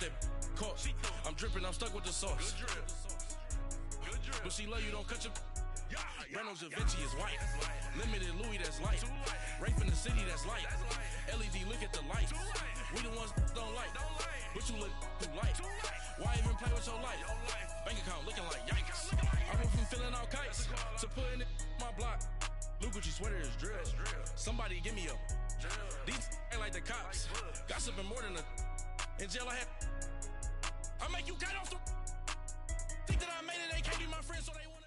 that caught. I'm dripping, I'm stuck with the sauce. But she love you, don't cut your. Reynolds Da Vinci is white. Limited Louis, that's light. Rape in the city, that's light. LED, look at the lights. We the ones don't like. But you look too light. Why even play with your life? Bank account looking like yikes. I went from filling out kites to putting it in my block. Blue Gucci sweater is drill. Somebody give me a. These ain't like the cops. Gossiping more than a. In jail I had. I make you cut off the. Think that I made it, they can't be my friends, so they want.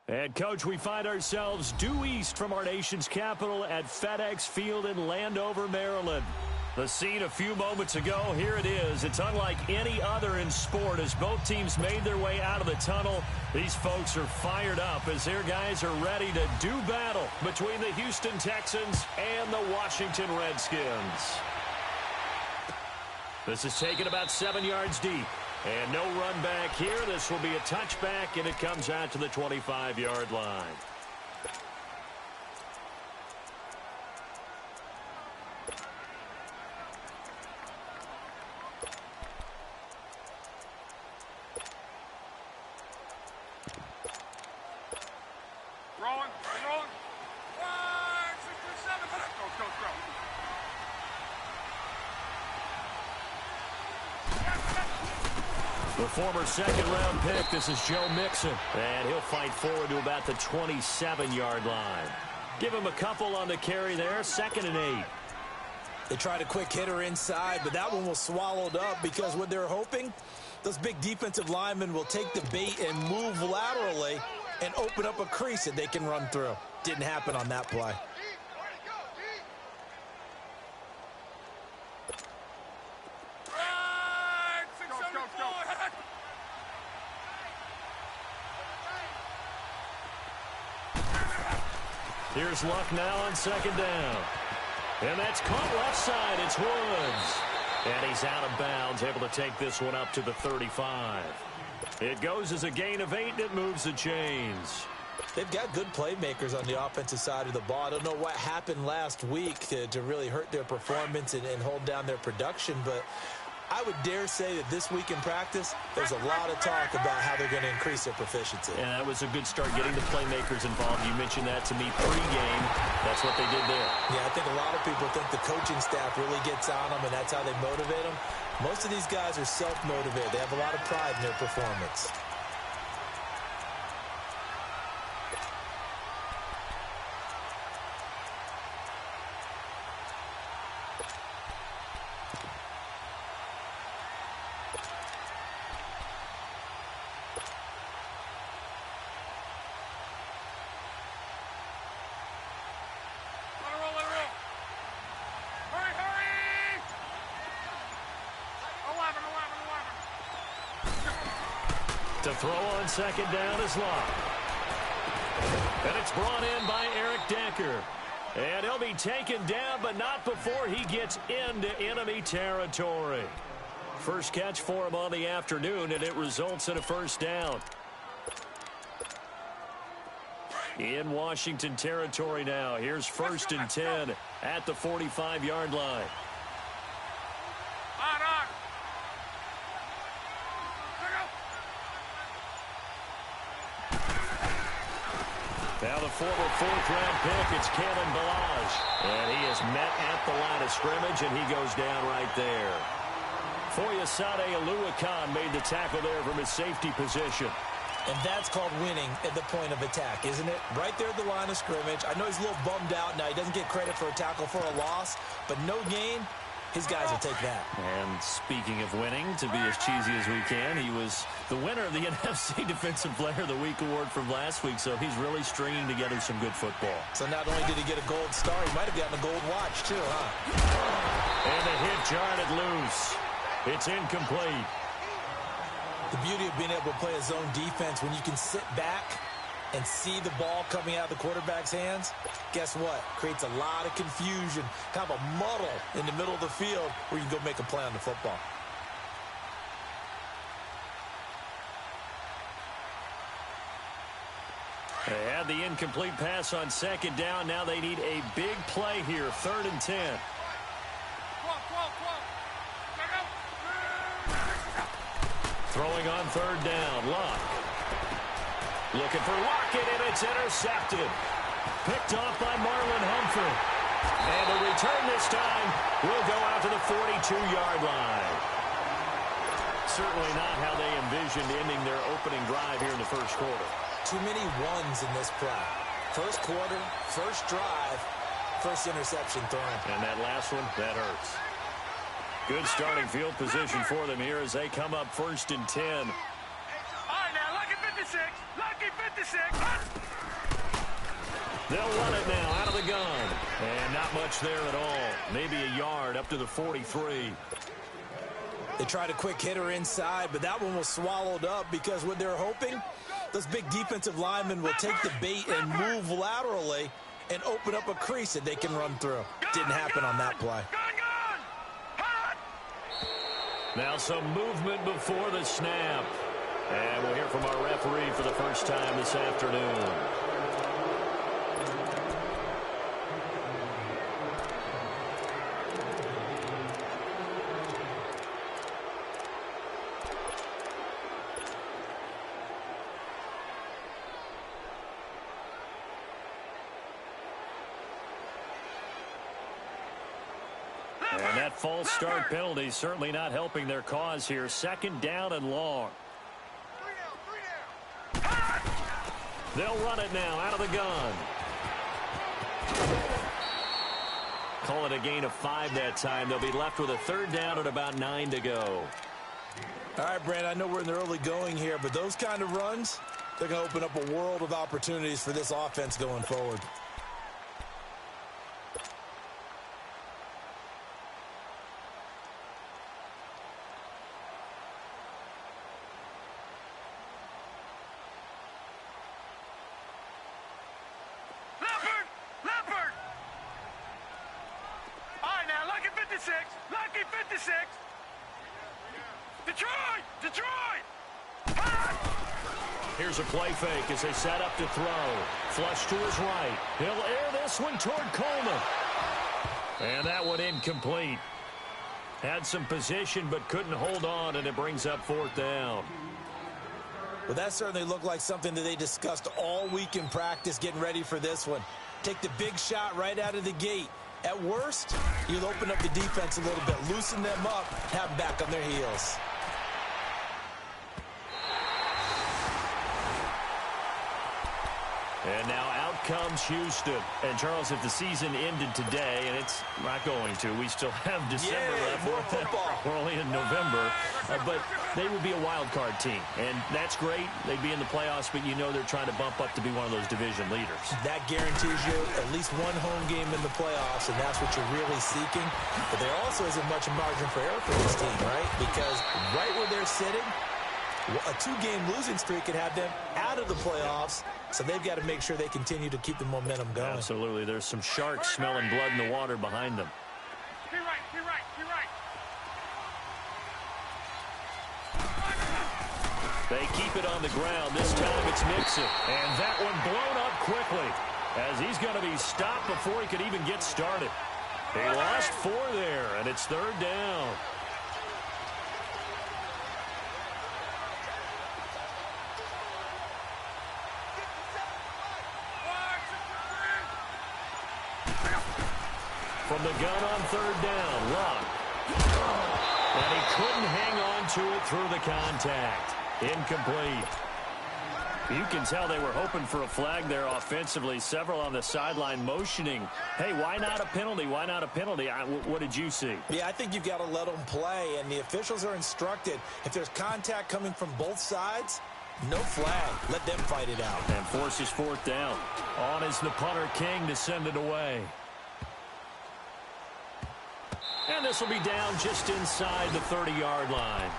And, Coach, we find ourselves due east from our nation's capital at FedEx Field in Landover, Maryland. The scene a few moments ago, here it is. It's unlike any other in sport as both teams made their way out of the tunnel. These folks are fired up as their guys are ready to do battle between the Houston Texans and the Washington Redskins. This is taken about 7 yards deep. And no run back here. This will be a touchback, and it comes out to the 25-yard line. Rolling. 5, 6, 7. Go. The former second-round pick, this is Joe Mixon. And he'll fight forward to about the 27-yard line. Give him a couple on the carry there, 2nd and 8. They tried a quick hitter inside, but that one was swallowed up because what they're hoping, those big defensive linemen will take the bait and move laterally and open up a crease that they can run through. Didn't happen on that play. Here's Luck now on 2nd down. And that's caught left side. It's Woods. And he's out of bounds, able to take this one up to the 35. It goes as a gain of 8, and it moves the chains. They've got good playmakers on the offensive side of the ball. I don't know what happened last week to really hurt their performance and hold down their production, but I would dare say that this week in practice, there's a lot of talk about how they're going to increase their proficiency. And that was a good start getting the playmakers involved. You mentioned that to me pregame. That's what they did there. Yeah, I think a lot of people think the coaching staff really gets on them, and that's how they motivate them. Most of these guys are self-motivated. They have a lot of pride in their performance. To throw on 2nd down is Luck. And it's brought in by Eric Decker. And he'll be taken down, but not before he gets into enemy territory. First catch for him on the afternoon, and it results in a 1st down. In Washington territory now. Here's 1st and 10 at the 45-yard line. Now the former 4th-round pick, it's Kalen Ballage. And he is met at the line of scrimmage, and he goes down right there. Foyesade Oluwakan made the tackle there from his safety position. And that's called winning at the point of attack, isn't it? Right there at the line of scrimmage. I know he's a little bummed out now. He doesn't get credit for a tackle for a loss, but no gain. His guys will take that. And speaking of winning, to be as cheesy as we can, he was the winner of the NFC Defensive Player of the Week award from last week, so he's really stringing together some good football. So not only did he get a gold star, he might have gotten a gold watch too, huh? And the hit jarred it loose. It's incomplete. The beauty of being able to play a zone defense when you can sit back and see the ball coming out of the quarterback's hands, guess what? Creates a lot of confusion, kind of a muddle in the middle of the field where you can go make a play on the football. They had the incomplete pass on 2nd down. Now they need a big play here, 3rd and 10. Throwing on third down, Luck. Looking for Lockett, and it's intercepted. Picked off by Marlon Humphrey. And the return this time will go out to the 42-yard line. Certainly not how they envisioned ending their opening drive here in the first quarter. Too many ones in this play. First quarter, first drive, first interception thrown. And that last one, that hurts. Good starting field position for them here as they come up 1st and 10. All right, now, Lucky 56. Lucky 56. They'll run it now out of the gun. And not much there at all. Maybe a yard up to the 43. They tried a quick hitter inside, but that one was swallowed up because what they're hoping, those big defensive linemen will take the bait and move laterally and open up a crease that they can run through. Didn't happen on that play. Now some movement before the snap. And we'll hear from our referee for the first time this afternoon. And that false start penalty certainly not helping their cause here. 2nd down and long. They'll run it now out of the gun. Call it a gain of 5 that time. They'll be left with a 3rd down and about 9 to go. All right, Brand, I know we're in the early going here, but those kind of runs, they're going to open up a world of opportunities for this offense going forward. Lucky 56. Detroit. Here's a play fake as they set up to throw. Flush to his right. He'll air this one toward Coleman. And that one incomplete. Had some position but couldn't hold on, and it brings up 4th down. Well, that certainly looked like something that they discussed all week in practice getting ready for this one. Take the big shot right out of the gate. At worst, you'll open up the defense a little bit, loosen them up, have them back on their heels. And now out comes Houston. And, Charles, if the season ended today, and it's not going to, we still have December left. More football. We're only in November. But they would be a wild card team. And that's great. They'd be in the playoffs, but you know they're trying to bump up to be one of those division leaders. That guarantees you at least one home game in the playoffs, and that's what you're really seeking. But there also isn't much margin for error for this team, right? Because right where they're sitting, a 2-game losing streak could have them out of the playoffs, so they've got to make sure they continue to keep the momentum going. Absolutely. There's some sharks smelling blood in the water behind them. Be right. They keep it on the ground. This time it's Mixon. And that one blown up quickly as he's going to be stopped before he could even get started. He lost 4 there, and it's 3rd down. From the gun on 3rd down, Luck. And he couldn't hang on to it through the contact. Incomplete. You can tell they were hoping for a flag there offensively. Several on the sideline motioning, hey, why not a penalty? Why not a penalty? What did you see? Yeah, I think you've got to let them play, and the officials are instructed. If there's contact coming from both sides, no flag. Let them fight it out. And forces 4th down. On is the punter, King, to send it away. And this will be down just inside the 30-yard line.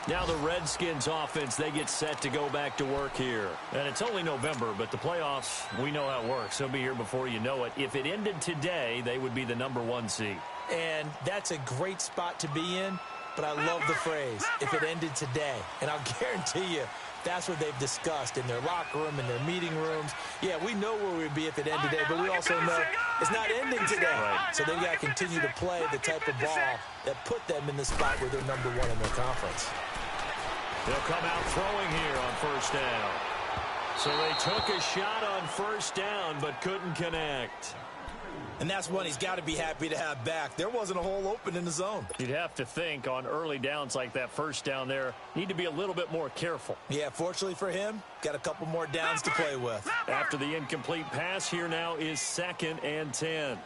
Now the Redskins offense, they get set to go back to work here. And it's only November, but the playoffs, we know how it works. They'll be here before you know it. If it ended today, they would be the #1 seed. And that's a great spot to be in, but I love the phrase, if it ended today. And I'll guarantee you, that's what they've discussed in their locker room, in their meeting rooms. Yeah, we know where we'd be if it ended today, but we also know it's not ending today. Right. So they've got to continue to play the type of ball that put them in the spot where they're #1 in their conference. He'll come out throwing here on first down. So they took a shot on first down but couldn't connect. And that's one he's got to be happy to have back. There wasn't a hole open in the zone. You'd have to think on early downs like that first down there, need to be a little bit more careful. Yeah, fortunately for him, got a couple more downs to play with. After the incomplete pass, here now is 2nd and 10.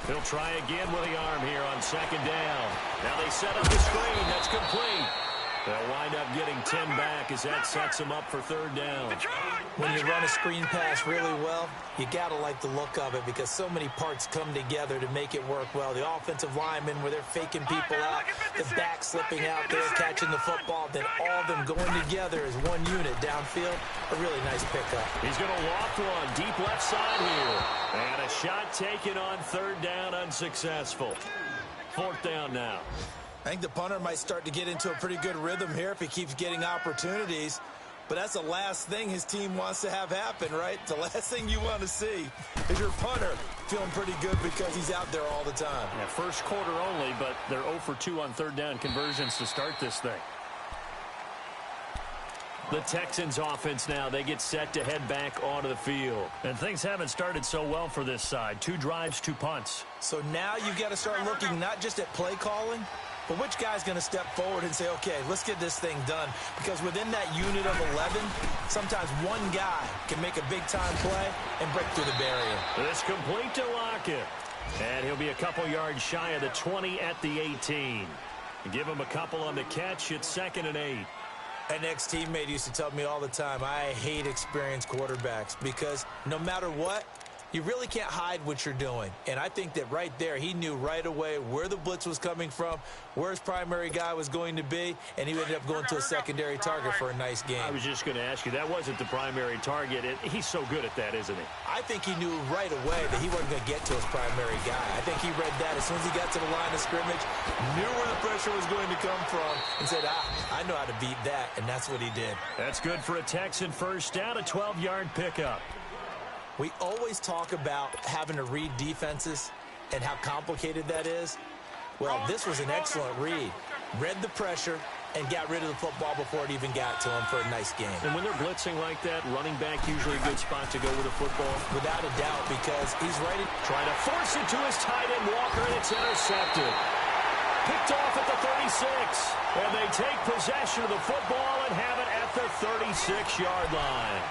He'll try again with the arm here on 2nd down. Now they set up the screen. That's complete. They'll wind up getting 10 back as that sets them up for 3rd down. When you run a screen pass really well, you got to like the look of it because so many parts come together to make it work well. The offensive linemen where they're faking people out, the back slipping out there, catching the football, then all of them going together as one unit downfield. A really nice pickup. He's going to loft one deep left side here. And a shot taken on 3rd down, unsuccessful. 4th down now. I think the punter might start to get into a pretty good rhythm here if he keeps getting opportunities. But that's the last thing his team wants to have happen, right? The last thing you want to see is your punter feeling pretty good because he's out there all the time. Yeah, first quarter only, but they're 0 for 2 on 3rd down conversions to start this thing. The Texans offense now, they get set to head back onto the field. And things haven't started so well for this side. 2 drives, 2 punts. So now you've got to start looking not just at play calling, but which guy's going to step forward and say, okay, let's get this thing done. Because within that unit of 11, sometimes one guy can make a big-time play and break through the barrier. This complete to Lockett. And he'll be a couple yards shy of the 20 at the 18. Give him a couple on the catch. It's 2nd and 8. An ex-teammate used to tell me all the time, I hate experienced quarterbacks because no matter what, you really can't hide what you're doing. And I think that right there, he knew right away where the blitz was coming from, where his primary guy was going to be, and he ended up going to a secondary target for a nice game. I was just going to ask you, that wasn't the primary target. He's so good at that, isn't he? I think he knew right away that he wasn't going to get to his primary guy. I think he read that as soon as he got to the line of scrimmage, knew where the pressure was going to come from, and said, I know how to beat that, and that's what he did. That's good for a Texan first down, a 12-yard pickup. We always talk about having to read defenses and how complicated that is. Well, this was an excellent read. Read the pressure and got rid of the football before it even got to him for a nice game. And when they're blitzing like that, running back usually a good spot to go with a football. Without a doubt, because he's ready. Trying to force it to his tight end, Walker, and it's intercepted. Picked off at the 36. And they take possession of the football and have it at the 36-yard line.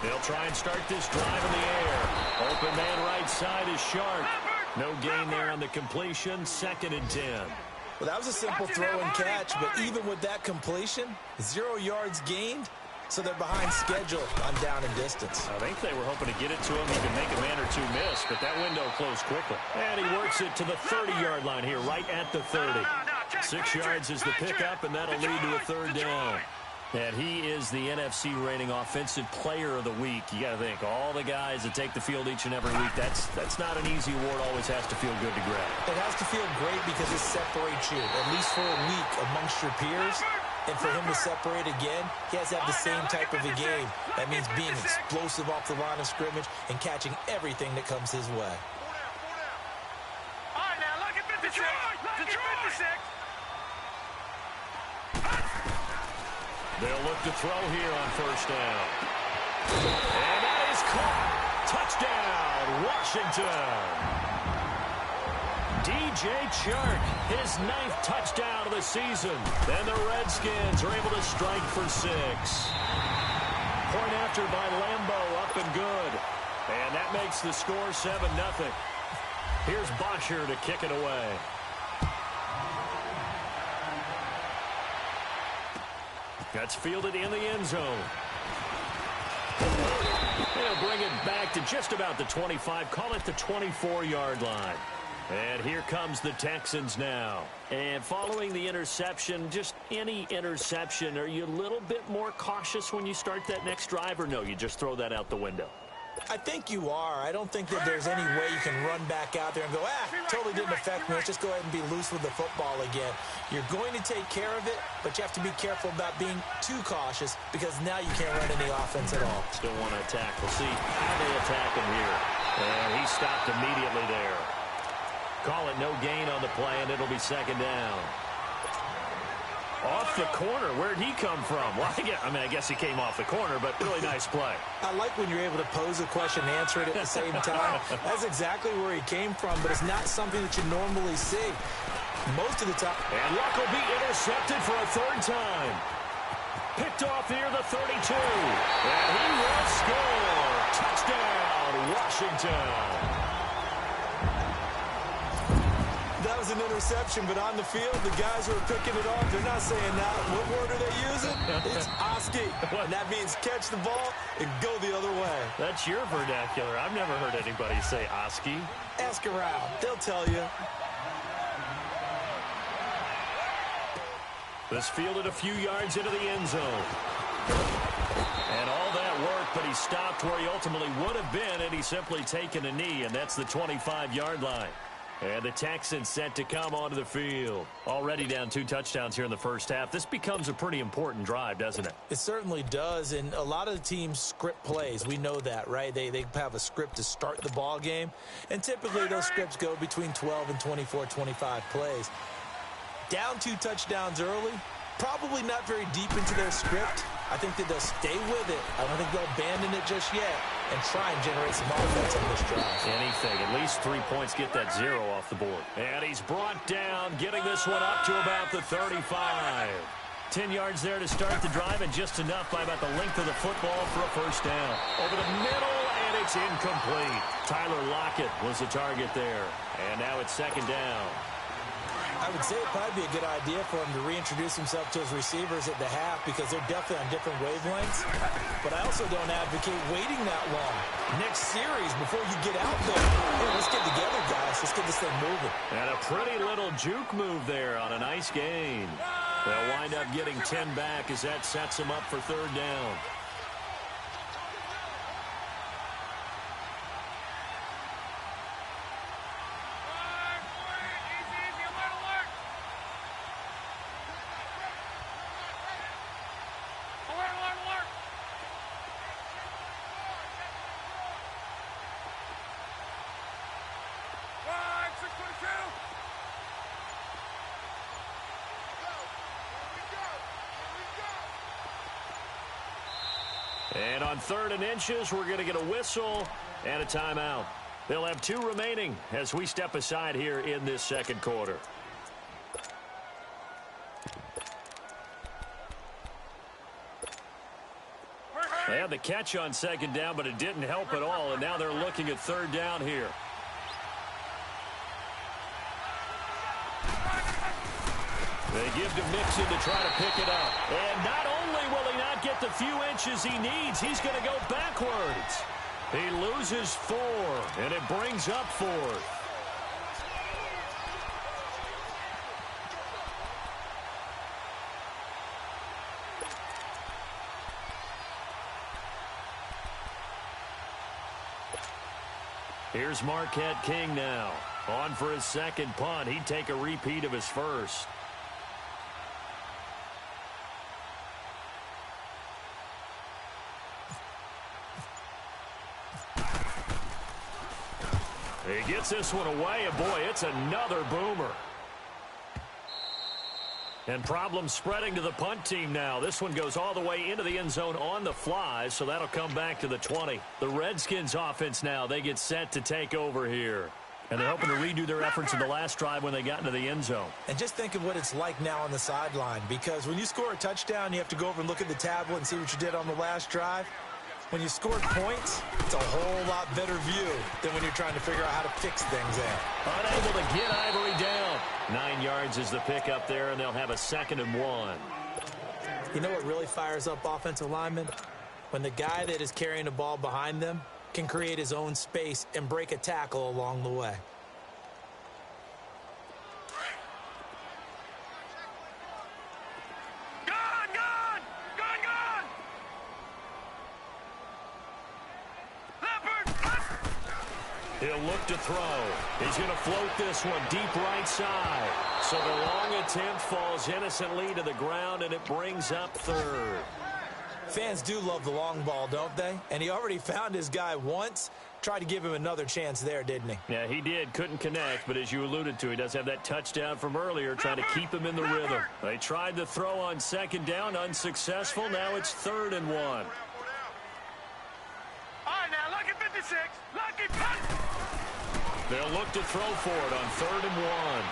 They'll try and start this drive in the air. Open man right side is Sharp. No gain there on the completion. 2nd and 10. Well, that was a simple throw and catch, but even with that completion, 0 yards gained, so they're behind schedule on down and distance. I think they were hoping to get it to him. He could make a man or two miss, but that window closed quickly. And he works it to the 30-yard line here, right at the 30. 6 yards is the pickup, and that'll lead to a 3rd down. And he is the NFC reigning offensive player of the week. You got to think, all the guys that take the field each and every week, that's not an easy award. Always has to feel good to grab. It has to feel great because it separates you, at least for a week, amongst your peers. And for him to separate again, he has to have the same type of a game. That means being explosive off the line of scrimmage and catching everything that comes his way. All right, now, look at 56. Look at 56. They'll look to throw here on first down. And that is caught. Touchdown, Washington. DJ Chark, his 9th touchdown of the season. And the Redskins are able to strike for 6. Point after by Lambo, up and good. And that makes the score 7-0. Here's Bosher to kick it away. That's fielded in the end zone. They'll bring it back to just about the 25. Call it the 24-yard line. And here comes the Texans now. And following the interception, just any interception, are you a little bit more cautious when you start that next drive, or no, you just throw that out the window? I think you are. I don't think that there's any way you can run back out there and go, totally didn't affect me. Let's just go ahead and be loose with the football again. You're going to take care of it, but you have to be careful about being too cautious because now you can't run any offense at all. Still want to attack. We'll see how they attack him here. And he stopped immediately there. Call it no gain on the play, and it'll be second down. Off the corner. Where'd he come from? Well, I guess he came off the corner, but really nice play. I like when you're able to pose a question and answer it at the same time. That's exactly where he came from, but it's not something that you normally see. Most of the time. And Luck will be intercepted for a third time. Picked off near the 32. And he will score. Touchdown, Washington. That was an interception, but on the field, the guys who are picking it off, they're not saying that. What word are they using? It's Oski. And that means catch the ball and go the other way. That's your vernacular. I've never heard anybody say Oski. Ask around. They'll tell you. This fielded a few yards into the end zone. And all that work, but he stopped where he ultimately would have been, and he's simply taken a knee, and that's the 25-yard line. And the Texans set to come onto the field. Already down 2 touchdowns here in the first half. This becomes a pretty important drive, doesn't it? It certainly does, and a lot of the teams script plays. We know that, right? They have a script to start the ball game, and typically those scripts go between 12 and 24, 25 plays. Down 2 touchdowns early, probably not very deep into their script. I think that they'll stay with it. I don't think they'll abandon it just yet and try and generate some offense on this drive. Anything. At least 3 points, get that 0 off the board. And he's brought down, getting this one up to about the 35. 10 yards there to start the drive, and just enough by about the length of the football for a first down. Over the middle, and it's incomplete. Tyler Lockett was the target there. And now it's second down. I would say it'd probably be a good idea for him to reintroduce himself to his receivers at the half because they're definitely on different wavelengths. But I also don't advocate waiting that long. Next series, before you get out there, hey, let's get together, guys. Let's get this thing moving. And a pretty little juke move there on a nice gain. They'll wind up getting 10 back as that sets them up for third down. And on 3rd and inches, we're going to get a whistle and a timeout. They'll have 2 remaining as we step aside here in this second quarter. They had the catch on second down, but it didn't help at all, and now they're looking at third down here. They give to Mixon to try to pick it up. And not only will he not get the few inches he needs, he's going to go backwards. He loses 4, and it brings up 4th. Here's Marquette King now. On for his second punt. He'd take a repeat of his first. He gets this one away, and boy, it's another boomer. And problems spreading to the punt team now. This one goes all the way into the end zone on the fly, so that'll come back to the 20. The Redskins offense now, they get set to take over here. And they're hoping to redo their efforts in the last drive when they got into the end zone. And just think of what it's like now on the sideline, because when you score a touchdown, you have to go over and look at the tablet and see what you did on the last drive. When you scored points, it's a whole lot better view than when you're trying to figure out how to fix things there. Unable to get Ivory down. 9 yards is the pickup there, and they'll have a 2nd and 1. You know what really fires up offensive linemen? When the guy that is carrying the ball behind them can create his own space and break a tackle along the way. Gone! Leopard! He'll look to throw. He's going to float this one deep right side. So the long attempt falls innocently to the ground, and it brings up third. Fans do love the long ball, don't they? And he already found his guy once. Tried to give him another chance there, didn't he? Yeah, he did. Couldn't connect, but as you alluded to, he does have that touchdown from earlier, trying to keep him in the rhythm. They tried to throw on second down, unsuccessful. Now it's 3rd and 1. All right, now, lucky 56. Lucky punt. They'll look to throw for it on 3rd and 1.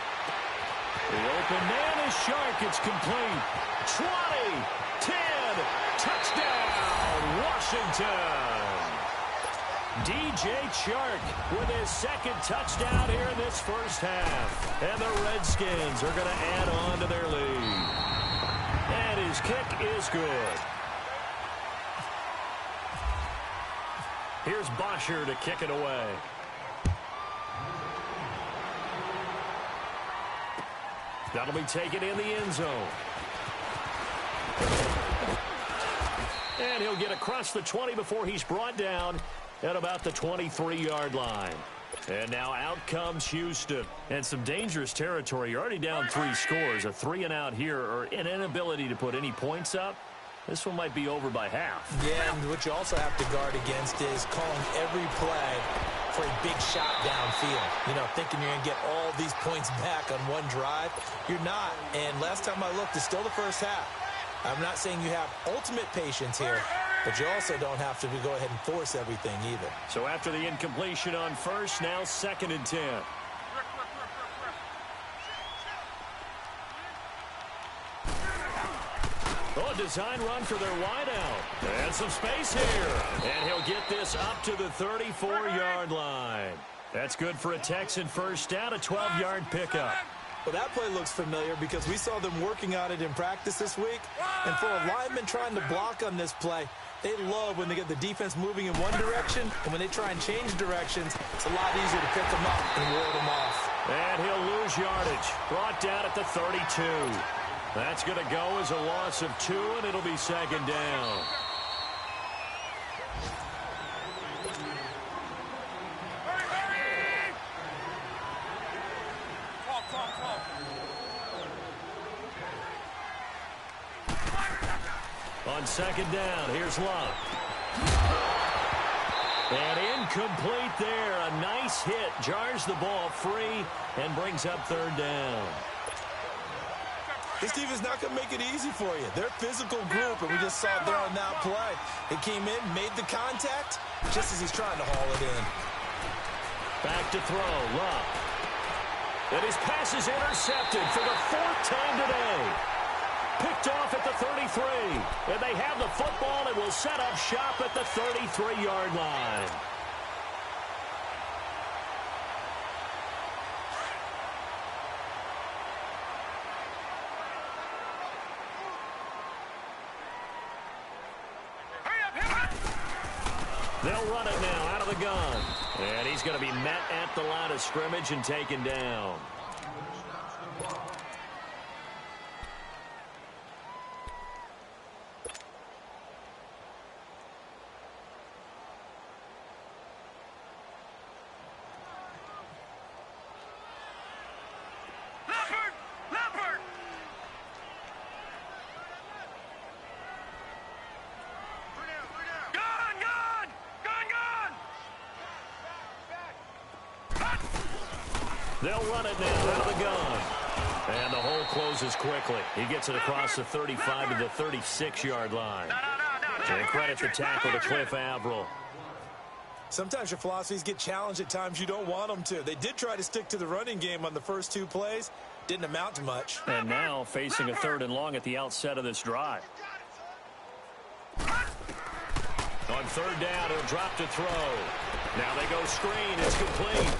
The open man is Shark. It's complete. 20, 10, touchdown, Washington. DJ Chark with his 2nd touchdown here in this first half. And the Redskins are going to add on to their lead. And his kick is good. Here's Bosher to kick it away. That'll be taken in the end zone. And he'll get across the 20 before he's brought down at about the 23-yard line. And now out comes Houston. And some dangerous territory. You're already down 3 scores. A 3-and-out here, or an inability to put any points up. This one might be over by half. Yeah, and what you also have to guard against is calling every play for a big shot downfield. You know, thinking you're going to get all these points back on one drive. You're not. And last time I looked, it's still the first half. I'm not saying you have ultimate patience here, but you also don't have to go ahead and force everything either. So after the incompletion on first, now 2nd and 10. Oh, a design run for their wideout. And some space here. And he'll get this up to the 34-yard line. That's good for a Texan first down, a 12-yard pickup. Well, that play looks familiar because we saw them working on it in practice this week. And for a lineman trying to block on this play, they love when they get the defense moving in one direction, and when they try and change directions, it's a lot easier to pick them up and ward them off. And he'll lose yardage. Brought down at the 32. That's going to go as a loss of 2, and it'll be 2nd down. On 2nd down, here's Love. And incomplete there. A nice hit. Jars the ball free and brings up 3rd down. This team is not going to make it easy for you. They're a physical group, and we just saw it there on that play. It came in, made the contact, just as he's trying to haul it in. Back to throw. Love. And his pass is intercepted for the 4th time today. Picked off at the 33. And they have the football and will set up shop at the 33-yard line. They'll run it now out of the gun. And he's going to be met at the line of scrimmage and taken down. They'll run it now out of the gun. And the hole closes quickly. He gets it across the 35 to the 36-yard line. And credit the tackle to Cliff Averill. Sometimes your philosophies get challenged at times you don't want them to. They did try to stick to the running game on the first 2 plays. Didn't amount to much. And now facing a 3rd and long at the outset of this drive. On 3rd down, he'll drop to throw. Now they go screen. It's complete.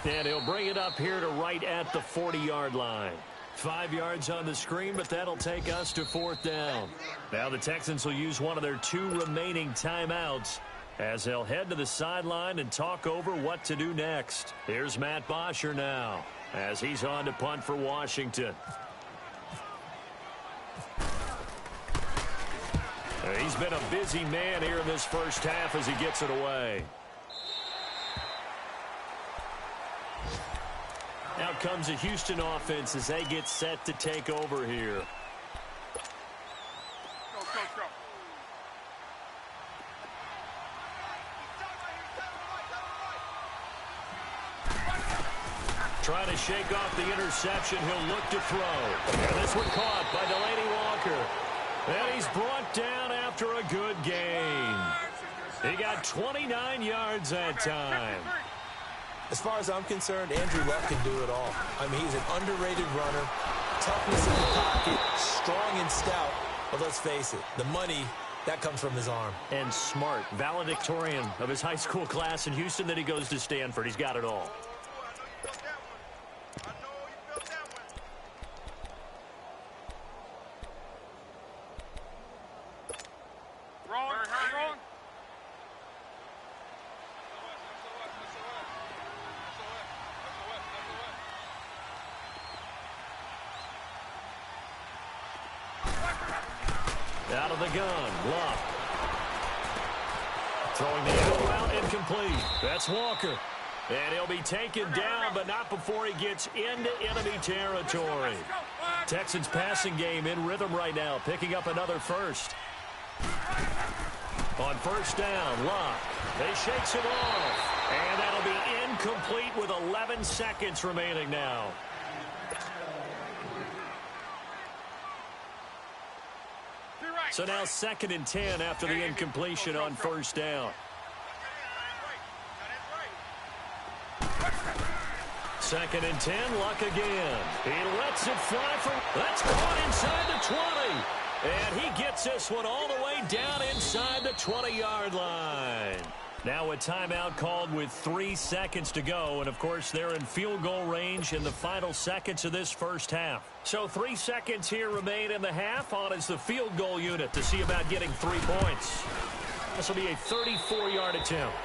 And he'll bring it up here to right at the 40-yard line. 5 yards on the screen, but that'll take us to 4th down. Now the Texans will use one of their 2 remaining timeouts as they'll head to the sideline and talk over what to do next. Here's Matt Bosher now as he's on to punt for Washington. He's been a busy man here in this first half as he gets it away. Out comes the Houston offense as they get set to take over here. Go. Trying to shake off the interception. He'll look to throw. And this one caught by Delaney Walker. And he's brought down after a good gain. He got 29 yards that time. As far as I'm concerned, Andrew Luck can do it all. I mean, he's an underrated runner, toughness in the pocket, strong and stout. But let's face it, the money, that comes from his arm. And smart, valedictorian of his high school class in Houston. Then he goes to Stanford. He's got it all. Wrong. Out of the gun, Luck. Throwing the out route, incomplete. That's Walker. And he'll be taken down, but not before he gets into enemy territory. Texans passing game in rhythm right now, picking up another first. On first down, Luck. He shakes it off. And that'll be incomplete with 11 seconds remaining now. So now 2nd and 10 after the incompletion on first down. 2nd and 10, Luck again. He lets it fly from... That's caught inside the 20. And he gets this one all the way down inside the 20-yard line. Now a timeout called with 3 seconds to go. And, of course, they're in field goal range in the final seconds of this first half. So 3 seconds here remain in the half. On is the field goal unit to see about getting 3 points. This will be a 34-yard attempt.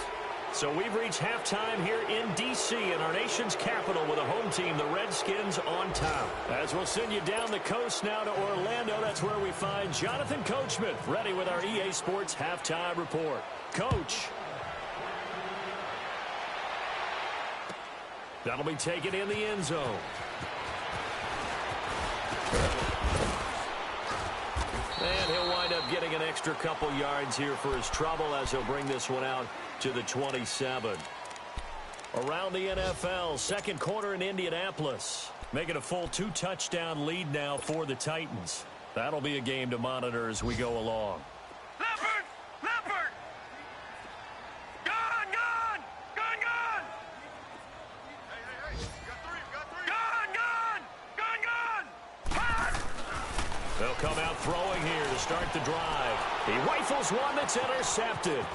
So we've reached halftime here in D.C. in our nation's capital with a home team, the Redskins, on top. As we'll send you down the coast now to Orlando, that's where we find Jonathan Coachman ready with our EA Sports halftime report. Coach. That'll be taken in the end zone. And he'll wind up getting an extra couple yards here for his trouble as he'll bring this one out to the 27. Around the NFL, second quarter in Indianapolis. Making a full 2-touchdown lead now for the Titans. That'll be a game to monitor as we go along. Leopard! Gun! Hey, you got three! Gun! Pass! They'll come out throwing here to start the drive. He rifles one that's intercepted.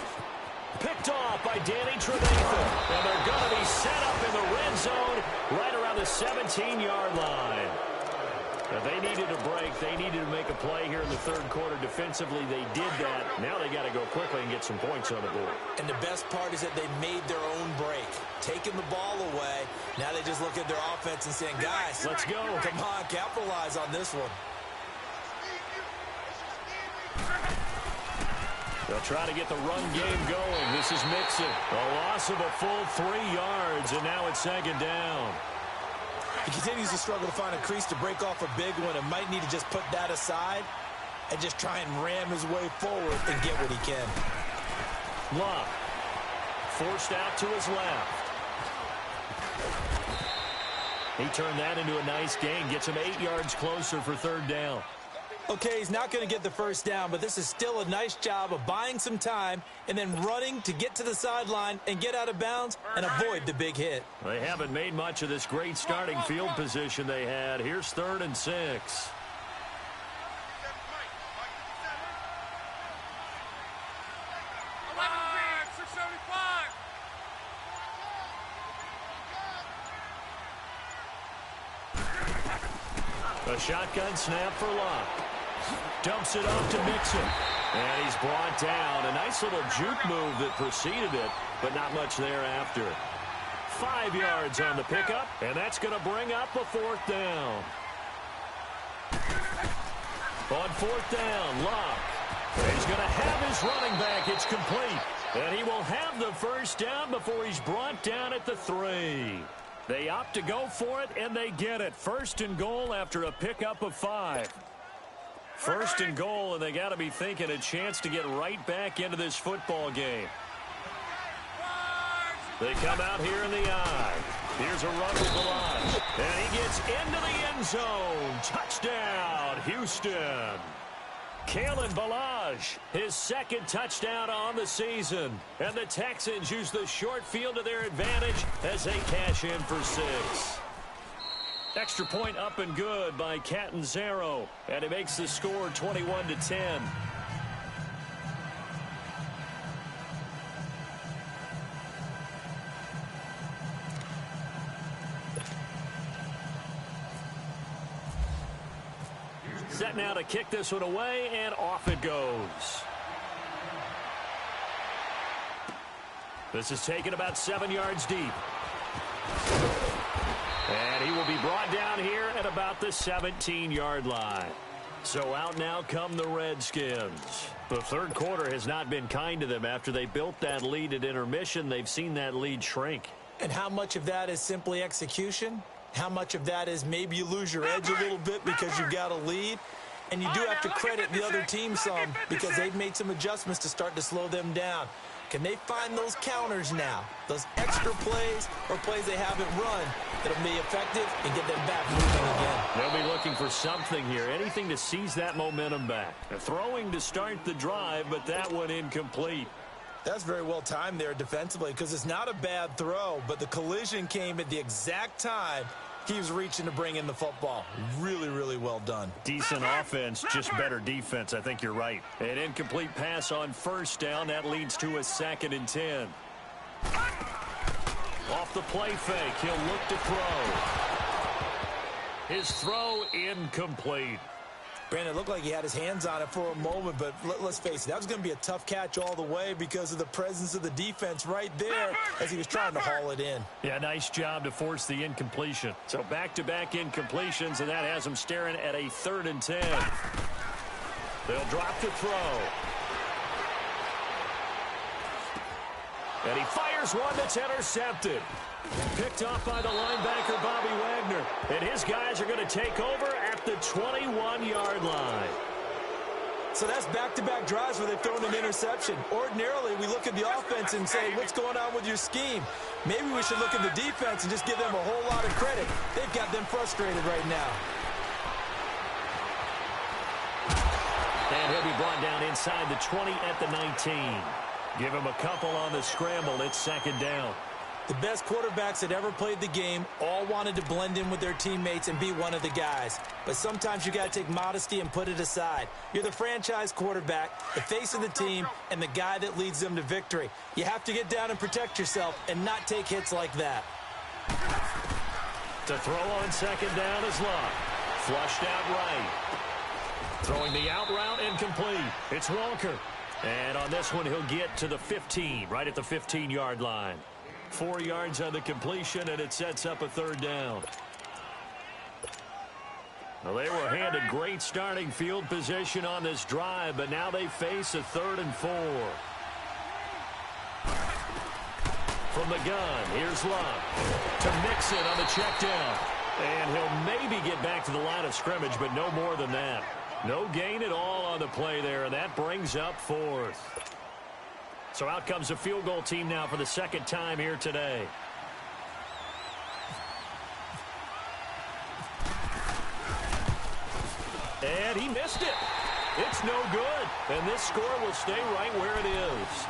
Picked off by Danny Trevathan. And they're going to be set up in the red zone right around the 17-yard line. Now they needed a break. They needed to make a play here in the third quarter. Defensively, they did that. Now they got to go quickly and get some points on the board. And the best part is that they made their own break. Taking the ball away. Now they just look at their offense and saying, guys, let's go. Come on, capitalize on this one. They'll try to get the run game going. This is Mixon. A loss of a full 3 yards, and now it's second down. He continues to struggle to find a crease to break off a big one and might need to just put that aside and just try and ram his way forward and get what he can. Luck forced out to his left. He turned that into a nice gain. Gets him 8 yards closer for third down. Okay, he's not going to get the first down, but this is still a nice job of buying some time and then running to get to the sideline and get out of bounds and avoid the big hit. They haven't made much of this great starting field position they had. Here's 3rd and 6. A shotgun snap for Luck. Dumps it off to Mixon. And he's brought down. A nice little juke move that preceded it, but not much thereafter. 5 yards on the pickup, and that's going to bring up a 4th down. On 4th down, Luck. He's going to have his running back. It's complete. And he will have the first down before he's brought down at the 3. They opt to go for it, and they get it. First and goal after a pickup of 5. First and goal, and they got to be thinking a chance to get right back into this football game. They come out here in the eye. Here's a run with Balaj. And he gets into the end zone. Touchdown, Houston. Kalen Balaj, his second touchdown on the season. And the Texans use the short field to their advantage as they cash in for 6. Extra point up and good by Catanzaro. And it makes the score 21-10. Set now to kick this one away, and off it goes. This is taken about 7 yards deep. And he will be brought down here at about the 17-yard line. So out now come the Redskins. The third quarter has not been kind to them. After they built that lead at intermission, they've seen that lead shrink. And how much of that is simply execution? How much of that is maybe you lose your edge a little bit because you've got a lead? And you do have to credit the other team some because they've made some adjustments to start to slow them down. Can they find those counters now, those extra plays or plays they haven't run that'll be effective and get them back moving again? They'll be looking for something here, anything to seize that momentum back. They're throwing to start the drive, but that one incomplete. That's very well timed there defensively because it's not a bad throw, but the collision came at the exact time he was reaching to bring in the football. Really, really well done. Decent offense, just better defense. I think you're right. An incomplete pass on first down. That leads to a 2nd and 10. Off the play fake. He'll look to throw. His throw incomplete. Brandon, it looked like he had his hands on it for a moment, but let's face it, that was going to be a tough catch all the way because of the presence of the defense right there as he was trying to haul it in. Yeah, nice job to force the incompletion. So back-to-back incompletions, and that has him staring at a 3rd and 10. They'll drop the throw. And he fires one that's intercepted. Picked off by the linebacker, Bobby Wagner. And his guys are going to take over at the 21-yard line. So that's back-to-back drives where they've thrown an interception. Ordinarily, we look at the offense and say, what's going on with your scheme? Maybe we should look at the defense and just give them a whole lot of credit. They've got them frustrated right now. And he'll be brought down inside the 20 at the 19. Give him a couple on the scramble. It's 2nd down. The best quarterbacks that ever played the game all wanted to blend in with their teammates and be one of the guys. But sometimes you got to take modesty and put it aside. You're the franchise quarterback, the face of the team, and the guy that leads them to victory. You have to get down and protect yourself and not take hits like that. To throw on 2nd down is Luck. Flushed out right. Throwing the out route incomplete. It's Walker. And on this one, he'll get to the 15, right at the 15-yard line. 4 yards on the completion, and it sets up a 3rd down. Well, they were handed great starting field position on this drive, but now they face a 3rd and 4. From the gun, here's Luck to mix it on the check down. And he'll maybe get back to the line of scrimmage, but no more than that. No gain at all on the play there, and that brings up 4th. So out comes the field goal team now for the 2nd time here today. And he missed it. It's no good. And this score will stay right where it is.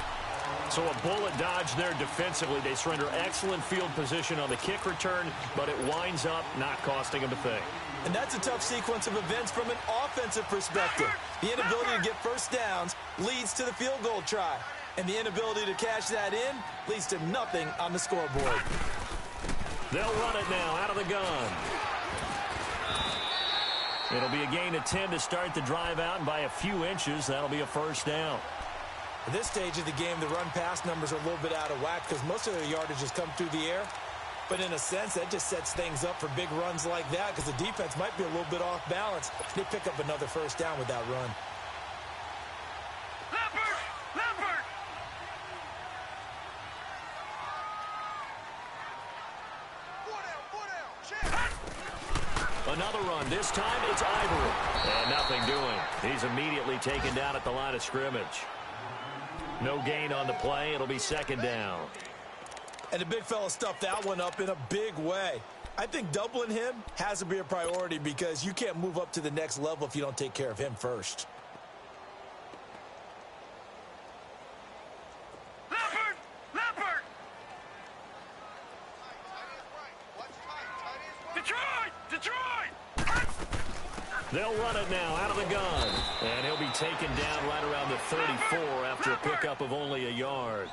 So a bullet dodge there defensively. They surrender excellent field position on the kick return, but it winds up not costing them a thing. And that's a tough sequence of events from an offensive perspective. The inability to get first downs leads to the field goal try. And the inability to cash that in leads to nothing on the scoreboard. They'll run it now out of the gun. It'll be a gain of 10 to start the drive out, and by a few inches, that'll be a 1st down. At this stage of the game, the run-pass numbers are a little bit out of whack because most of their yardage has come through the air. But in a sense, that just sets things up for big runs like that because the defense might be a little bit off balance. They pick up another 1st down with that run. Another run. This time it's Ivory. And nothing doing. He's immediately taken down at the line of scrimmage. No gain on the play. It'll be second down. And the big fella stuffed that one up in a big way. I think doubling him has to be a priority because you can't move up to the next level if you don't take care of him first. They'll run it now out of the gun. And he'll be taken down right around the 34 after a pickup of only a yard.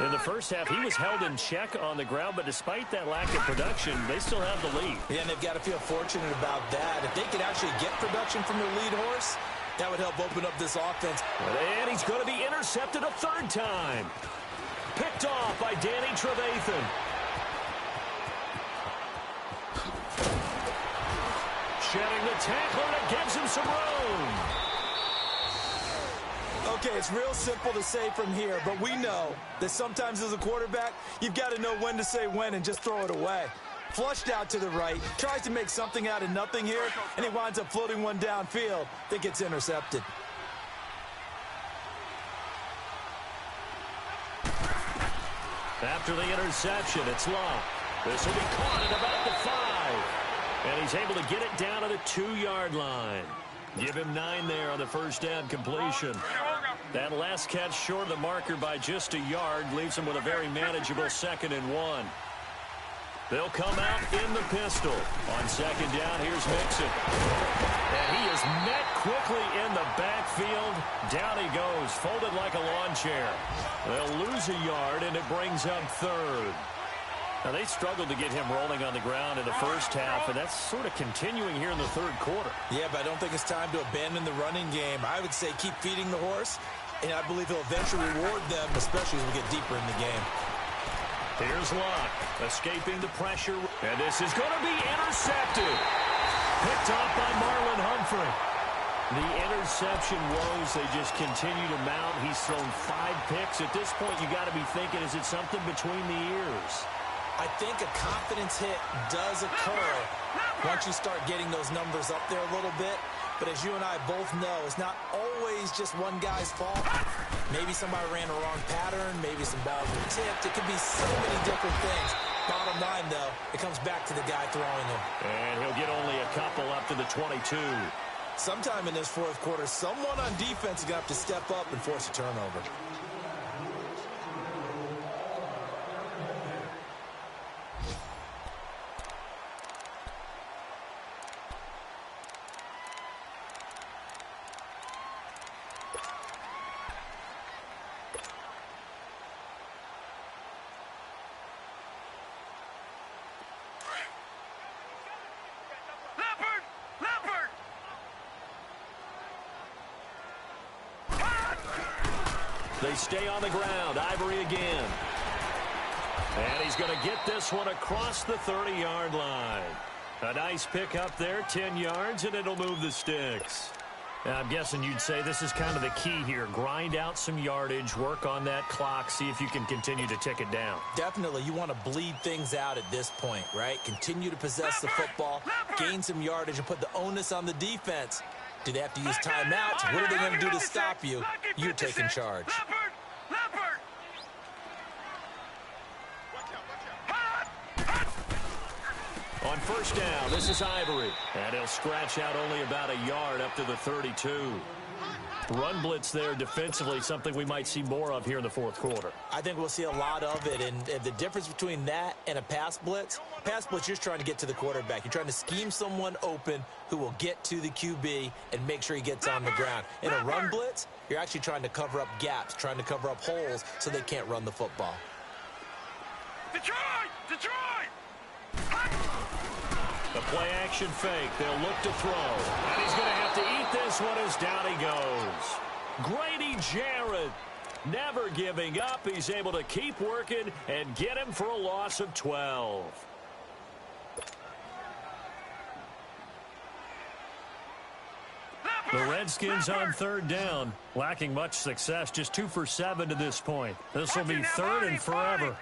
In the first half, he was held in check on the ground, but despite that lack of production, they still have the lead. Yeah, and they've got to feel fortunate about that. If they could actually get production from their lead horse, that would help open up this offense. And he's going to be intercepted a third time. Picked off by Danny Trevathan. Shedding the tackler that gives him some room. Okay, it's real simple to say from here, but we know that sometimes as a quarterback, you've got to know when to say when and just throw it away. Flushed out to the right, tries to make something out of nothing here, and he winds up floating one downfield that gets intercepted. After the interception, it's Love. This will be caught at about the 5. And he's able to get it down to the 2-yard line. Give him 9 there on the first down completion. That last catch short of the marker by just a yard leaves him with a very manageable 2nd and 1. They'll come out in the pistol. On second down, here's Mixon. And he is met quickly in the backfield. Down he goes, folded like a lawn chair. They'll lose a yard, and it brings up 3rd. Now, they struggled to get him rolling on the ground in the first half, and that's sort of continuing here in the 3rd quarter. Yeah, but I don't think it's time to abandon the running game. I would say keep feeding the horse, and I believe he'll eventually reward them, especially as we get deeper in the game. Here's Luck, escaping the pressure, and this is going to be intercepted. Picked off by Marlon Humphrey. The interception woes, they just continue to mount. He's thrown 5 picks. At this point, you got to be thinking, is it something between the ears? I think a confidence hit does occur once you start getting those numbers up there a little bit. But as you and I both know, it's not always just one guy's fault. Maybe somebody ran a wrong pattern. Maybe some balls were tipped. It could be so many different things. Bottom line, though, it comes back to the guy throwing them. And he'll get only a couple up to the 22. Sometime in this 4th quarter, someone on defense is going to have to step up and force a turnover. They stay on the ground. Ivory again. And he's going to get this one across the 30-yard line. A nice pick up there, 10 yards, and it'll move the sticks. Now, I'm guessing you'd say this is kind of the key here. Grind out some yardage, work on that clock, see if you can continue to tick it down. Definitely. You want to bleed things out at this point, right? Continue to possess the football, gain some yardage, and put the onus on the defense. Do they have to use timeouts? What are they going to do to stop you? You're taking charge. On first down, this is Ivory. And he'll scratch out only about a yard up to the 32. Run blitz there defensively, something we might see more of here in the 4th quarter. I think we'll see a lot of it, and the difference between that and a pass blitz, you're just trying to get to the quarterback. You're trying to scheme someone open who will get to the QB and make sure he gets on the ground. In a run blitz, you're actually trying to cover up gaps, trying to cover up holes so they can't run the football. Detroit! The play action fake. They'll look to throw. And he's going to have to eat this one as down he goes. Grady Jarrett never giving up. He's able to keep working and get him for a loss of 12. The Redskins on 3rd down, lacking much success, just 2 for 7 to this point. This will be 3rd and forever.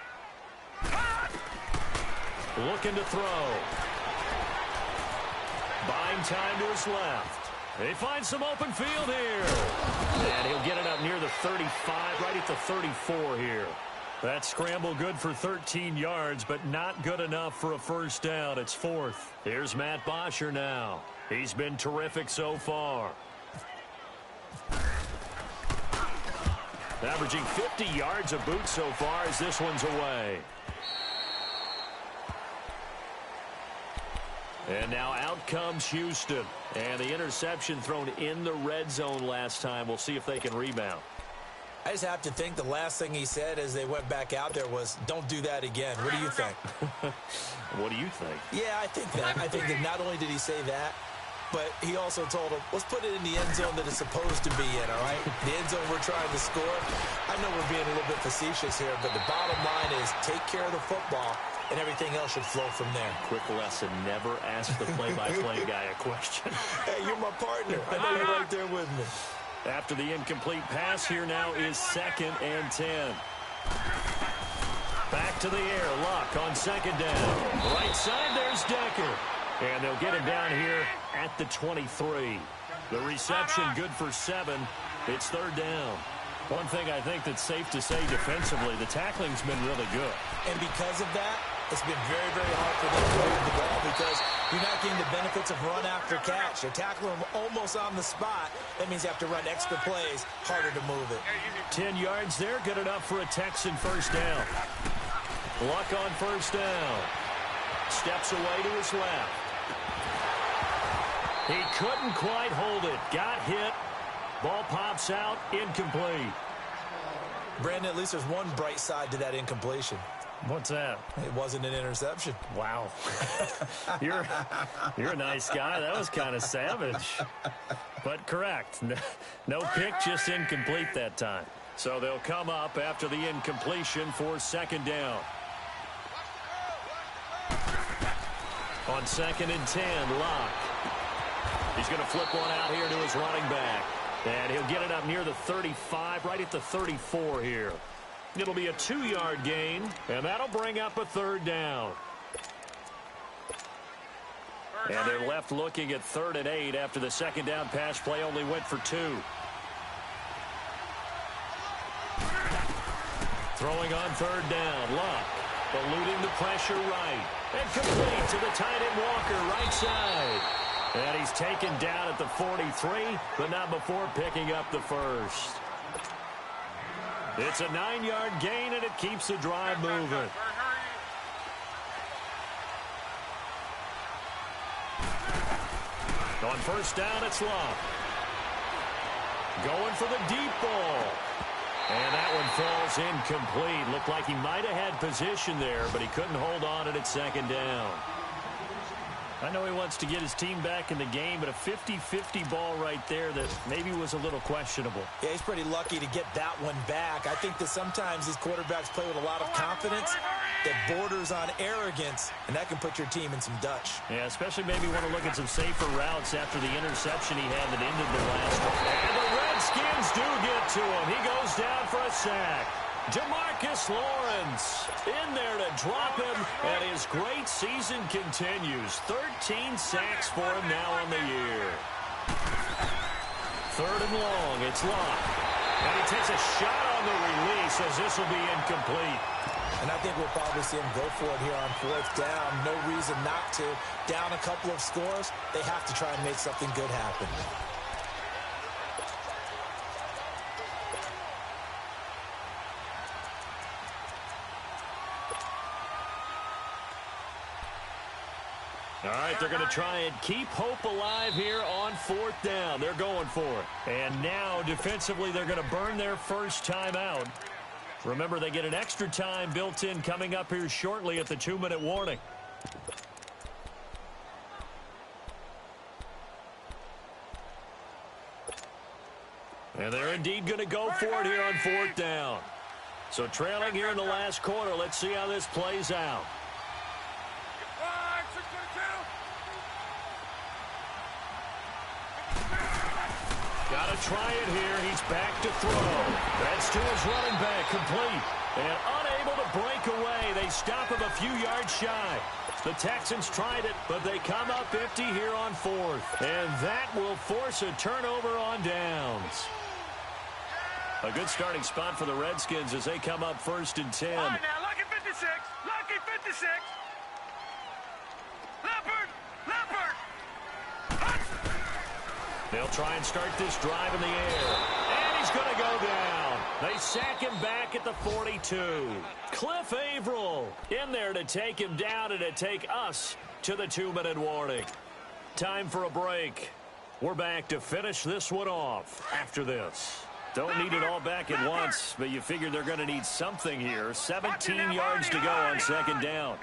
Looking to throw. Buying time to his left. He finds some open field here. And he'll get it up near the 35, right at the 34 here. That scramble good for 13 yards, but not good enough for a first down. It's fourth. Here's Matt Bosher now. He's been terrific so far. Averaging 50 yards a boot so far as this one's away. And now out comes Houston. And the interception thrown in the red zone last time. We'll see if they can rebound. I just have to think the last thing he said as they went back out there was, don't do that again. What do you think? What do you think? Yeah, I think that. I think that not only did he say that, but he also told him, let's put it in the end zone that it's supposed to be in, all right? The end zone we're trying to score. I know we're being a little bit facetious here, but the bottom line is take care of the football, and everything else should flow from there. Quick lesson, never ask the play-by-play guy a question. Hey, you're my partner. I know you're right there with me. After the incomplete pass, here now is 2nd and 10. Back to the air, Luck on 2nd down. Right side, there's Decker. And they'll get him down here at the 23. The reception good for 7. It's 3rd down. One thing I think that's safe to say defensively, the tackling's been really good. And because of that, it's been very, very hard for them to move the ball because you're not getting the benefits of run after catch. You're tackling them almost on the spot. That means you have to run extra plays, harder to move it. 10 yards there, good enough for a Texan first down. Luck on first down. Steps away to his left. He couldn't quite hold it. Got hit. Ball pops out. Incomplete. Brandon, at least there's one bright side to that incompletion. What's that? It wasn't an interception. Wow. You're a nice guy. That was kind of savage. But correct. No pick, just incomplete that time. So they'll come up after the incompletion for 2nd down. On 2nd and 10, Locke. He's going to flip one out here to his running back. And he'll get it up near the 35, right at the 34 here. It'll be a 2-yard gain, and that'll bring up a 3rd down. And they're left looking at 3rd and 8 after the 2nd down pass play only went for 2. Throwing on 3rd down, Luck. Eluding the pressure right. And complete to the tight end Walker, right side. And he's taken down at the 43, but not before picking up the first. It's a 9-yard gain, and it keeps the drive moving. On first down, it's Luck. Going for the deep ball. And that one falls incomplete. Looked like he might have had position there, but he couldn't hold on it at 2nd down. I know he wants to get his team back in the game, but a 50-50 ball right there that maybe was a little questionable. Yeah, he's pretty lucky to get that one back. I think that sometimes these quarterbacks play with a lot of confidence that borders on arrogance, and that can put your team in some Dutch. Yeah, especially maybe want to look at some safer routes after the interception he had that ended the last one. And the Redskins do get to him. He goes down for a sack. Demarcus Lawrence in there to drop him, and his great season continues. 13 sacks for him now on the year. 3rd and long, it's Luck. And he takes a shot on the release as this will be incomplete. And I think we'll probably see him go for it here on 4th down. No reason not to. Down a couple of scores, they have to try and make something good happen. All right, they're going to try and keep hope alive here on 4th down. They're going for it. And now, defensively, they're going to burn their first time out. Remember, they get an extra time built in coming up here shortly at the 2-minute warning. And they're indeed going to go for it here on 4th down. So trailing here in the last quarter, let's see how this plays out. Got to try it here. He's back to throw. That's to his running back, complete. And unable to break away. they stop him a few yards shy. The Texans tried it, but they come up empty here on 4th. And that will force a turnover on downs. A good starting spot for the Redskins as they come up 1st and 10. All right, now, lucky 56. Lucky 56. Leopard. They'll try and start this drive in the air. And he's going to go down. They sack him back at the 42. Cliff Averill in there to take him down and to take us to the 2-minute warning. Time for a break. We're back to finish this one off after this. Don't need it all back at once, but you figure they're going to need something here. 17 yards to go on 2nd down.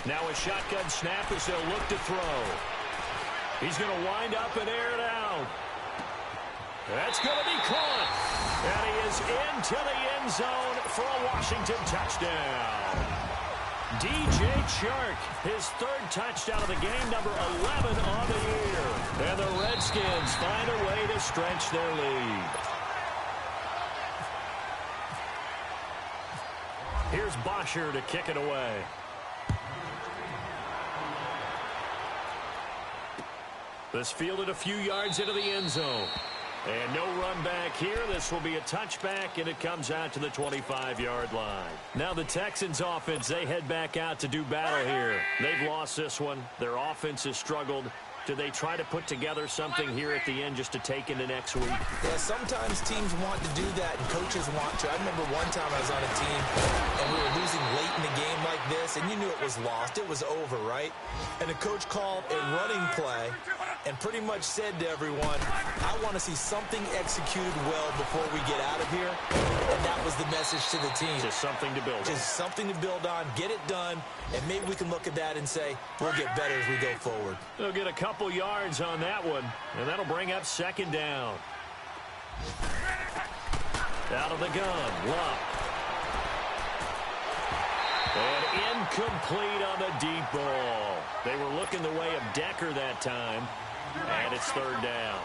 Now a shotgun snap as they'll look to throw. He's going to wind up and air it out. That's going to be caught. And he is into the end zone for a Washington touchdown. DJ Chark, his 3rd touchdown of the game, number 11 on the year. And the Redskins find a way to stretch their lead. Here's Bosher to kick it away. This fielded a few yards into the end zone. And no run back here. This will be a touchback, and it comes out to the 25-yard line. Now the Texans offense, they head back out to do battle here. They've lost this one. Their offense has struggled. Do they try to put together something here at the end just to take into next week? Yeah, sometimes teams want to do that, and coaches want to. I remember one time I was on a team, and we were losing late in the game like this, and you knew it was lost. It was over, right? And the coach called a running play and pretty much said to everyone, I want to see something executed well before we get out of here. And that was the message to the team. Just something to build on. Just something to build on, get it done, and maybe we can look at that and say, we'll get better as we go forward. They'll get a couple yards on that one, and that'll bring up 2nd down. Out of the gun, Luck. And incomplete on the deep ball. They were looking the way of Decker that time, and it's 3rd down.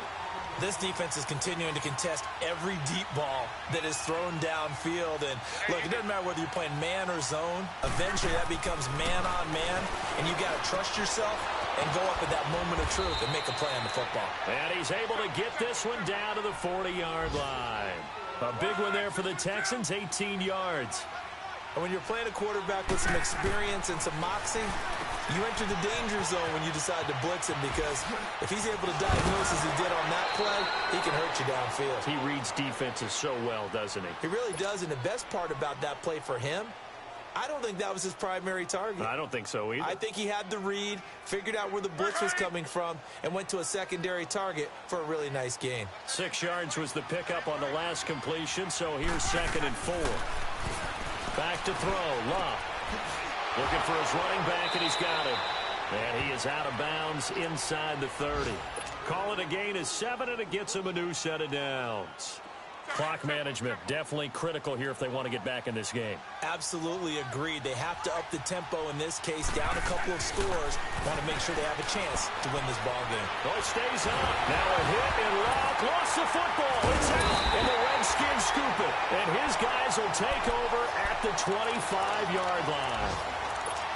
This defense is continuing to contest every deep ball that is thrown downfield. And look, it doesn't matter whether you're playing man or zone. Eventually that becomes man on man, and you got to trust yourself and go up at that moment of truth and make a play on the football. And he's able to get this one down to the 40-yard line. A big one there for the Texans, 18 yards. And when you're playing a quarterback with some experience and some moxie, you enter the danger zone when you decide to blitz him, because if he's able to diagnose as he did on that play, he can hurt you downfield. He reads defenses so well, doesn't he? He really does, and the best part about that play for him, I don't think that was his primary target. I don't think so either. I think he had the read, figured out where the blitz was coming from, and went to a secondary target for a really nice gain. 6 yards was the pickup on the last completion, so here's 2nd and 4. Back to throw, Love. Looking for his running back, and he's got him. And he is out of bounds inside the 30. Call it a gain of 7, and it gets him a new set of downs. Clock management, definitely critical here if they want to get back in this game. Absolutely agreed. They have to up the tempo in this case, down a couple of scores. Want to make sure they have a chance to win this ball game. Oh, stays up. Now a hit, and Rock lost the football. It's out, and the Redskins scoop it. And his guys will take over at the 25-yard line.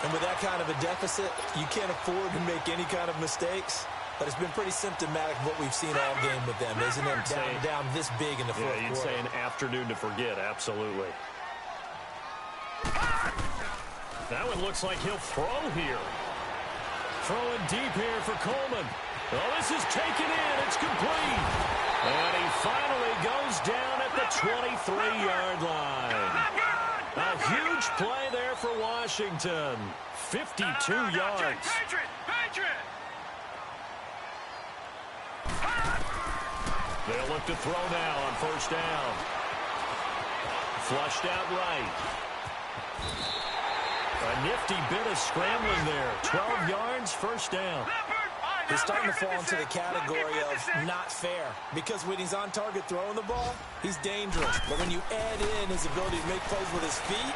And with that kind of a deficit, you can't afford to make any kind of mistakes. But it's been pretty symptomatic of what we've seen all game with them, isn't it? Down this big in the fourth quarter. Yeah, you'd say an afternoon to forget, absolutely. That one looks like he'll throw here. Throwing deep here for Coleman. Oh, this is taken in. It's complete. And he finally goes down at the 23-yard line. A huge play there for Washington. 52 yards. Patriot! They'll look to throw now on 1st down. Flushed out right. A nifty bit of scrambling there. 12 yards, 1st down. He's starting to fall into the category of not fair, because when he's on target throwing the ball, he's dangerous. But when you add in his ability to make plays with his feet,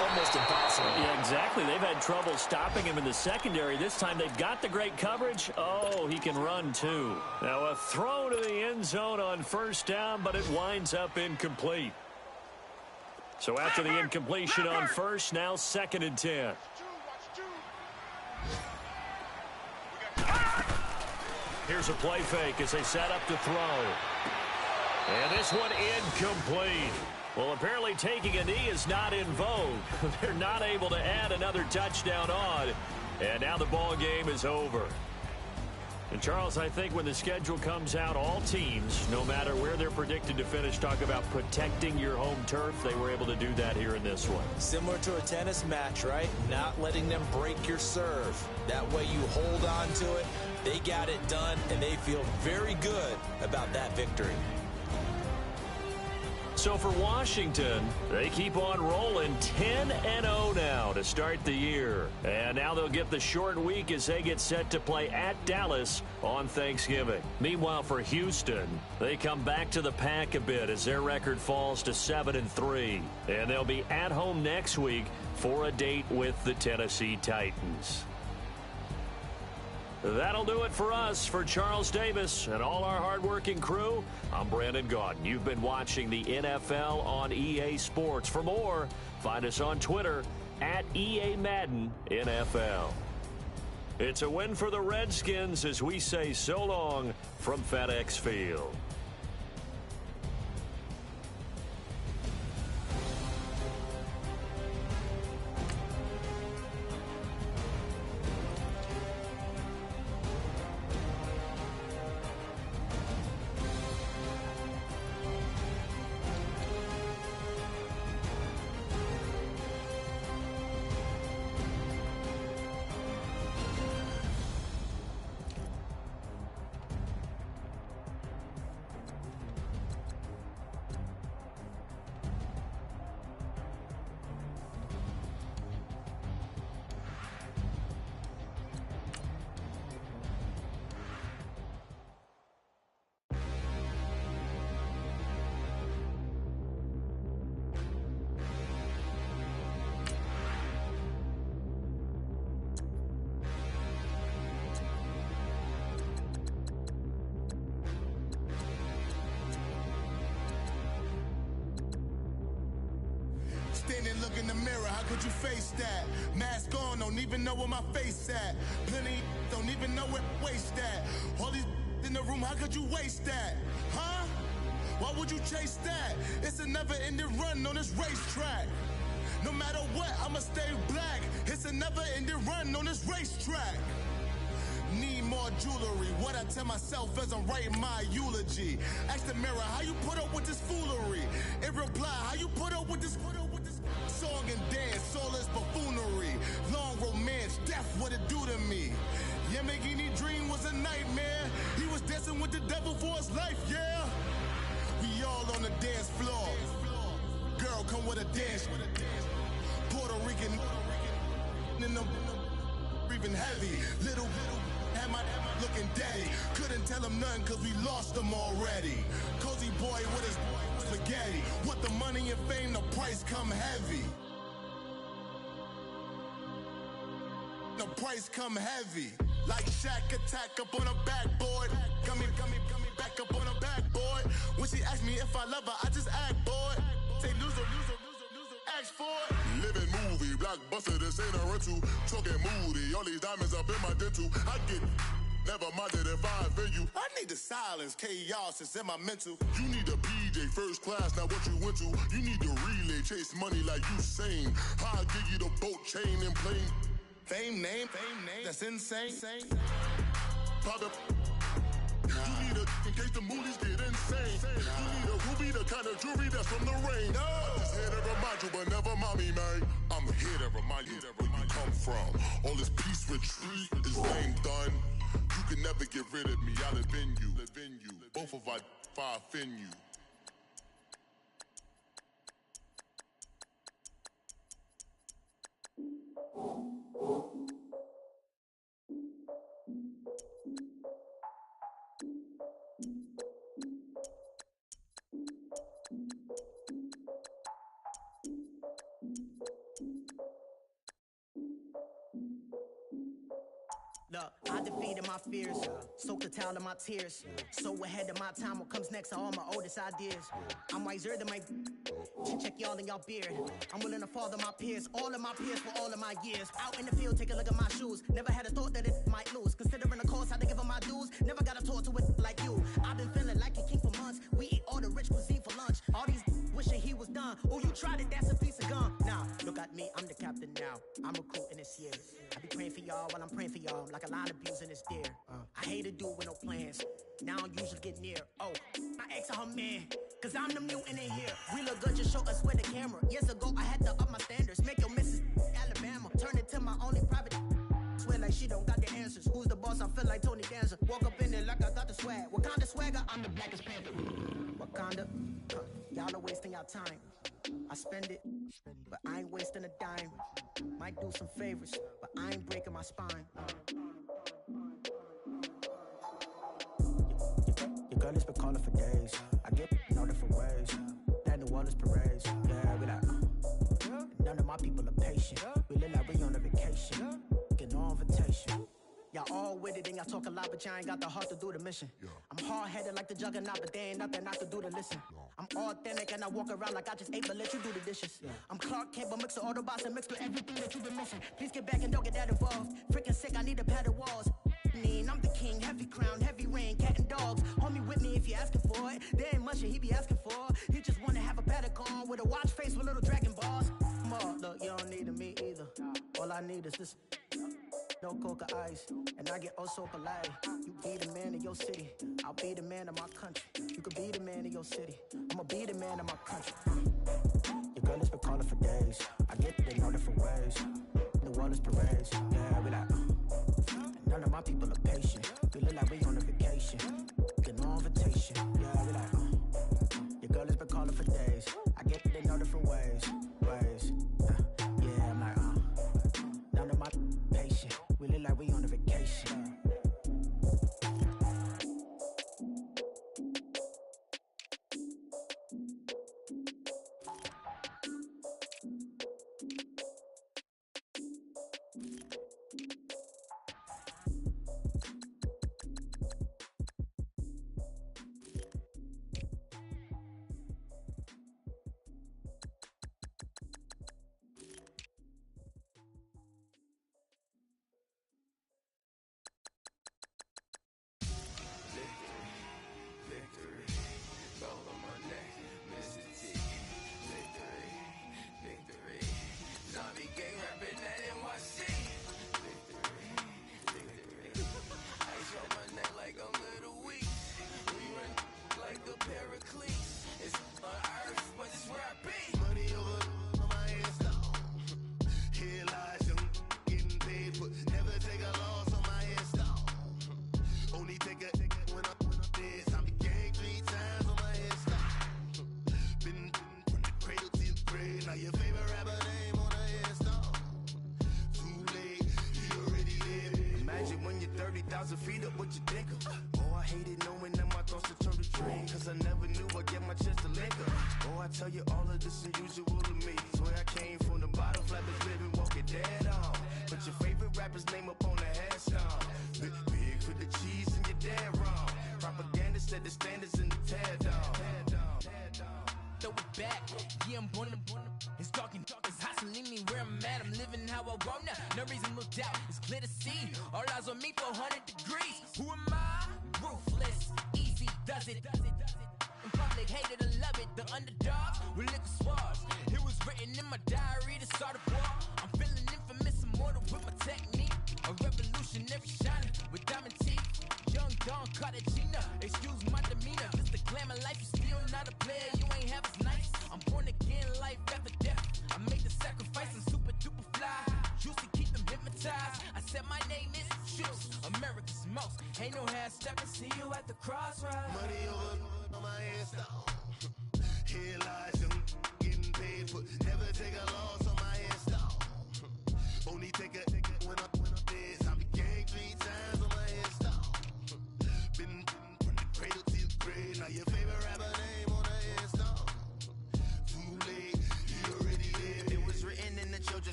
almost impossible. Yeah, exactly. They've had trouble stopping him in the secondary. This time they've got the great coverage. Oh, he can run too. Now a throw to the end zone on 1st down, but it winds up incomplete. So after the incompletion on first, now 2nd and 10. Here's a play fake as they set up to throw. And this one incomplete. Well, apparently taking a knee is not in vogue. They're not able to add another touchdown on. And now the ball game is over. And, Charles, I think when the schedule comes out, all teams, no matter where they're predicted to finish, talk about protecting your home turf. They were able to do that here in this one. Similar to a tennis match, right? Not letting them break your serve. That way you hold on to it. They got it done, and they feel very good about that victory. So for Washington, they keep on rolling 10-0 now to start the year. And now they'll get the short week as they get set to play at Dallas on Thanksgiving. Meanwhile, for Houston, they come back to the pack a bit as their record falls to 7-3. And they'll be at home next week for a date with the Tennessee Titans. That'll do it for us. For Charles Davis and all our hardworking crew, I'm Brandon Gaudin. You've been watching the NFL on EA Sports. For more, find us on Twitter at EA Madden NFL. It's a win for the Redskins as we say so long from FedEx Field. Standing, look in the mirror, how could you face that? Mask on, don't even know where my face at. Plenty, don't even know where waste at. All these in the room, how could you waste that? Huh? Why would you chase that? It's a never-ending run on this racetrack. No matter what, I'ma stay black. It's a never-ending run on this racetrack. Need more jewelry. What I tell myself as I'm writing my eulogy. Ask the mirror, how you put up with this foolery? It reply, how you put up with this song and dance, soulless buffoonery. Long romance, death, what it do to me? Yamagini dream was a nightmare. He was dancing with the devil for his life, yeah. We all on the dance floor. Girl, come with a dance. Puerto Rican in the breathing heavy. Little had my looking daddy. Couldn't tell him nothing cause we lost him already. Cozy boy with his spaghetti. With the money and fame, the price come heavy. The price come heavy. Like Shaq attack up on a backboard. Got me back up on a backboard. When she asked me if I love her, I just act bored. Say loser, ask for it. Living movie, blockbuster, this ain't a rental. Talking moody, all these diamonds up in my dental. I get never minded if I offend you. I need the silence, chaos is in my mental. You need a PJ first class, not what you went to. You need the relay, chase money like you sane. I'll give you the boat, chain, and plane. Fame name, that's insane. Pop up. You need a in case the movies get insane. You need a ruby, the kind of jewelry that's from the rain. No. I'm just here to remind you, but never mommy, man. I'm here to remind you where you come from. All this peace retreat is lame done. You can never get rid of me. I'll live in you. Both of our fire offend you. Look, I defeated my fears, soaked the towel in my tears. So ahead of my time, what comes next are all my oldest ideas. I'm wiser than my chin check y'all in y'all beard. I'm willing to father my peers, all of my peers for all of my years. Out in the field, take a look at my shoes. Never had a thought that it might lose. Considering the cost, had to give them my dues. Never got a talk to it like you. I've been feeling like a king for months. We eat all the rich cuisine for lunch. All these wishing he was done. Oh, you tried it, that's a piece of gum. Now, look at me, I'm the captain now. I'm recruiting this year. I be praying for y'all while I'm praying for y'all. Like a line abusing this deer. I hate a dude with no plans. Now I don't usually get near. Oh, my ex her man. Cause I'm the mutant in here. We look good, just show us where the camera. Years ago, I had to up my standards. Make your missus Alabama. Turn it to my only private. Swear like she don't got the answers. Who's the boss? I feel like Tony Danza. Walk up in there like I got the swag. Wakanda swagger, I'm the blackest panther. Wakanda, y'all are wasting your time. I spend it, but I ain't wasting a dime. Might do some favors, but I ain't breaking my spine. Your girl has been calling for days. I get in all different ways. That New Orleans parades. Yeah, we like. None of my people are patient. We live like we on a vacation. Get no invitation. Y'all all with it and y'all talk a lot, but y'all ain't got the heart to do the mission. I'm hard-headed like the juggernaut, but there ain't nothing I can do to listen. I'm authentic and I walk around like I just ate, but let you do the dishes. I'm Clark Kent, but mix the Autobots and mix with everything that you've been missing. Please get back and don't get that involved. Freaking sick, I need to padded walls. I'm the king, heavy crown, heavy rain, cat and dogs. Homie with me if you're asking for it. There ain't much that he be asking for. He just wanna have a paddock on with a watch face with little dragon balls. Look, you don't need me either. All I need is this. No coca ice, and I get oh so polite. You be the man of your city, I'll be the man of my country. You could be the man of your city, I'ma be the man of my country. Your girl has been calling for days. I get it in all different ways. New Orleans parades, yeah, we like. None of my people are patient. We look like we on a vacation. Get no invitation, yeah, we like. Your girl has been calling for days. I get it in all different ways. Yeah, I'm like, none of my patient. We look like we on a vacation.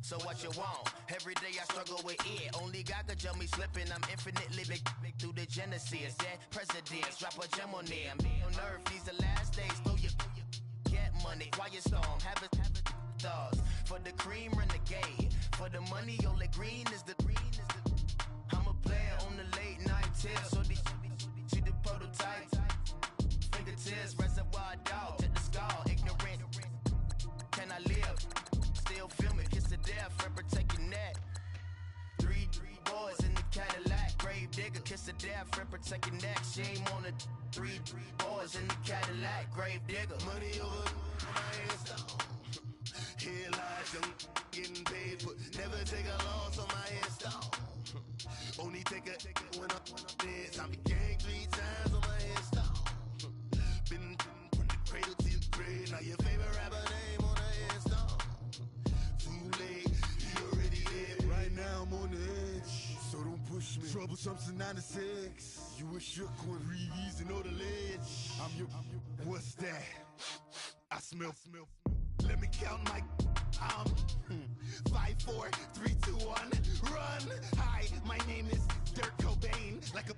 So what you want? Every day I struggle with it. Only God could tell me slipping. I'm infinitely big through the Genesis. Dead presidents, drop a gem on there. I'm on earth, these the last days. Throw your quiet storm. Have a stars. For the cream, renegade. For the money, only green is the I'm a player on the late night tips. So they see the prototype. Fingertips, reservoir dog, to the skull. Ignorant. Can I live? Still filming, kiss to death, friend protect your neck. Three boys in the Cadillac, grave digger, kiss to death, friend protect your neck. Shame on the three boys in the Cadillac, grave digger. Money over my headstone. Here lies young, getting paid, but never take a loss on my headstone. Only take a when I'm dead. I'm gang 3 times on my headstone. Been from the cradle to the grave. Now your favorite rapper name on the headstone. Too late, he already dead. Right now I'm on the edge, so don't push me. Troublesome since 96. You a shook one, Reeves and all the ledge. I'm your, what's that? I smell. Let me count my 5, 4, 3, 2, 1, run. Hi, my name is Dirk Cobain. Like a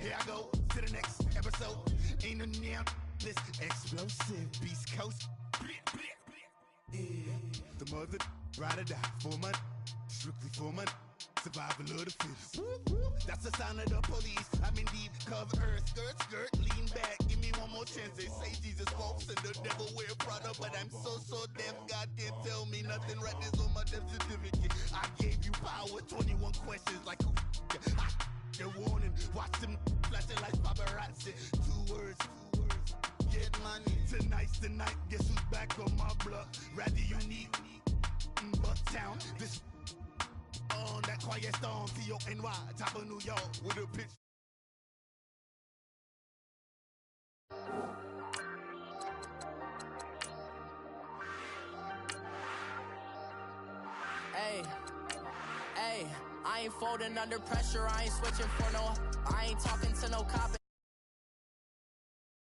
here I go to the next episode. Ain't no damn this explosive Beast Coast. Yeah. The mother ride or die for my strictly for my survival of the fittest. That's the sign of the police. I'm in deep cover earth. Skirt, lean back. Give me one more chance. They say Jesus walks and the devil wear Prada, but I'm so deaf. God can't tell me nothing. Write this on my death certificate. I gave you power. 21 questions like who? They're warning. Watch them flashing like paparazzi. 2 words. Get money. Tonight's the night. Guess who's back on my block? Rather unique. Bucktown. This on that quiet storm, T-O-N-Y, top of New York with a pitch. Hey, I ain't folding under pressure, I ain't switching for no